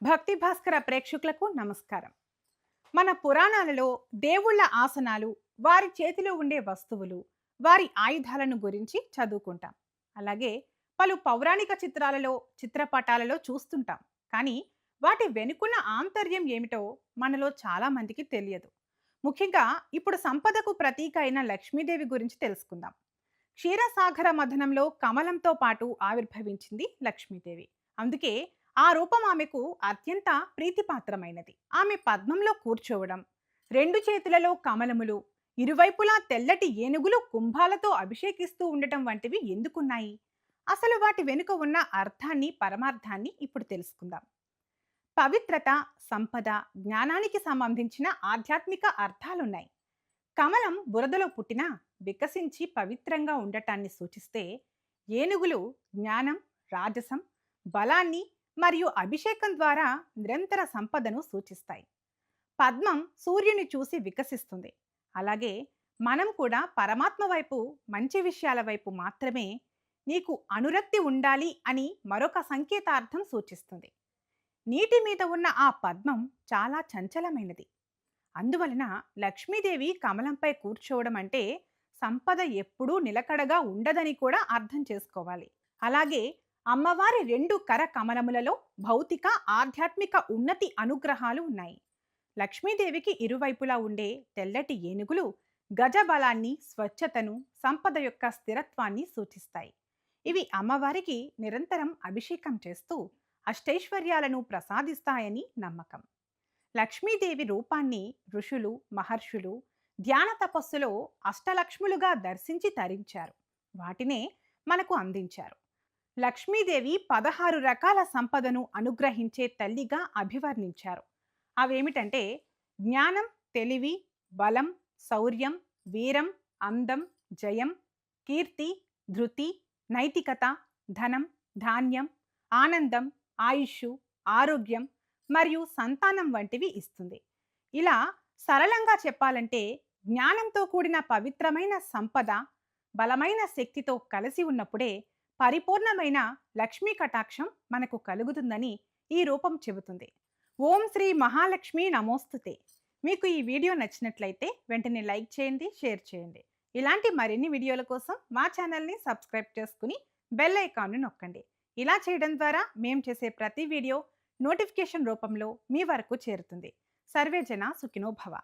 భక్తి భాస్కర ప్రేక్షకులకు నమస్కారం. మన పురాణాలలో దేవుళ్ళ ఆసనాలు, వారి చేతిలో ఉండే వస్తువులు, వారి ఆయుధాలను గురించి చదువుకుంటాం. అలాగే పలు పౌరాణిక చిత్రాలలో, చిత్రపటాలలో చూస్తుంటాం. కానీ వాటి వెనుకున్న ఆంతర్యం ఏమిటో మనలో చాలా మందికి తెలియదు. ముఖ్యంగా ఇప్పుడు సంపదకు ప్రతీక అయిన లక్ష్మీదేవి గురించి తెలుసుకుందాం. క్షీరసాగర మథనంలో కమలంతో పాటు ఆవిర్భవించింది లక్ష్మీదేవి. అందుకే ఆ రూపం ఆమెకు అత్యంత ప్రీతిపాత్రమైనది. ఆమె పద్మంలో కూర్చోవడం, రెండు చేతులలో కమలములు, ఇరువైపులా తెల్లటి ఏనుగులు కుంభాలతో అభిషేకిస్తూ ఉండటం వంటివి ఎందుకున్నాయి? అసలు వాటి వెనుక ఉన్న అర్థాన్ని, పరమార్థాన్ని ఇప్పుడు తెలుసుకుందాం. పవిత్రత, సంపద, జ్ఞానానికి సంబంధించిన ఆధ్యాత్మిక అర్థాలున్నాయి. కమలం బురదలో పుట్టినా వికసించి పవిత్రంగా ఉండటాన్ని సూచిస్తే, ఏనుగులు జ్ఞానం, రాజసం, బలాన్ని మరియు అభిషేకం ద్వారా నిరంతర సంపదను సూచిస్తాయి. పద్మం సూర్యుని చూసి వికసిస్తుంది. అలాగే మనం కూడా పరమాత్మ వైపు, మంచి విషయాల వైపు మాత్రమే నీకు అనురక్తి ఉండాలి అని మరొక సంకేతార్థం సూచిస్తుంది. నీటి మీద ఉన్న ఆ పద్మం చాలా చంచలమైనది. అందువలన లక్ష్మీదేవి కమలంపై కూర్చోవడం అంటే సంపద ఎప్పుడూ నిలకడగా ఉండదని కూడా అర్థం చేసుకోవాలి. అలాగే అమ్మవారి రెండు కర కమలములలో భౌతిక, ఆధ్యాత్మిక ఉన్నతి అనుగ్రహాలు ఉన్నాయి. లక్ష్మీదేవికి ఇరువైపులా ఉండే తెల్లటి ఏనుగులు గజబలాన్ని, స్వచ్ఛతను, సంపద యొక్క స్థిరత్వాన్ని సూచిస్తాయి. ఇవి అమ్మవారికి నిరంతరం అభిషేకం చేస్తూ అష్టైశ్వర్యాలను ప్రసాదిస్తాయని నమ్మకం. లక్ష్మీదేవి రూపాన్ని ఋషులు, మహర్షులు ధ్యాన తపస్సులో అష్టలక్ష్ములుగా దర్శించి తరించారు. వాటినే మనకు అందించారు. లక్ష్మీదేవి 16 రకాల సంపదను అనుగ్రహించే తల్లిగా అభివర్ణించారు. అవేమిటంటే జ్ఞానం, తెలివి, బలం, శౌర్యం, వీరం, అందం, జయం, కీర్తి, ధృతి, నైతికత, ధనం, ధాన్యం, ఆనందం, ఆయుష్షు, ఆరోగ్యం మరియు సంతానం వంటివి ఇస్తుంది. ఇలా సరళంగా చెప్పాలంటే జ్ఞానంతో కూడిన పవిత్రమైన సంపద బలమైన శక్తితో కలిసి ఉన్నప్పుడే పరిపూర్ణమైన లక్ష్మీ కటాక్షం మనకు కలుగుతుందని ఈ రూపం చెబుతుంది. ఓం శ్రీ మహాలక్ష్మి నమోస్తుతే. మీకు ఈ వీడియో నచ్చినట్లయితే వెంటనే లైక్ చేయండి, షేర్ చేయండి. ఇలాంటి మరిన్ని వీడియోల కోసం మా ఛానల్ని సబ్స్క్రైబ్ చేసుకుని బెల్ ఐకాన్ను నొక్కండి. ఇలా చేయడం ద్వారా మేము చేసే ప్రతి వీడియో నోటిఫికేషన్ రూపంలో మీ వరకు చేరుతుంది. సర్వే జన సుఖినో భవ.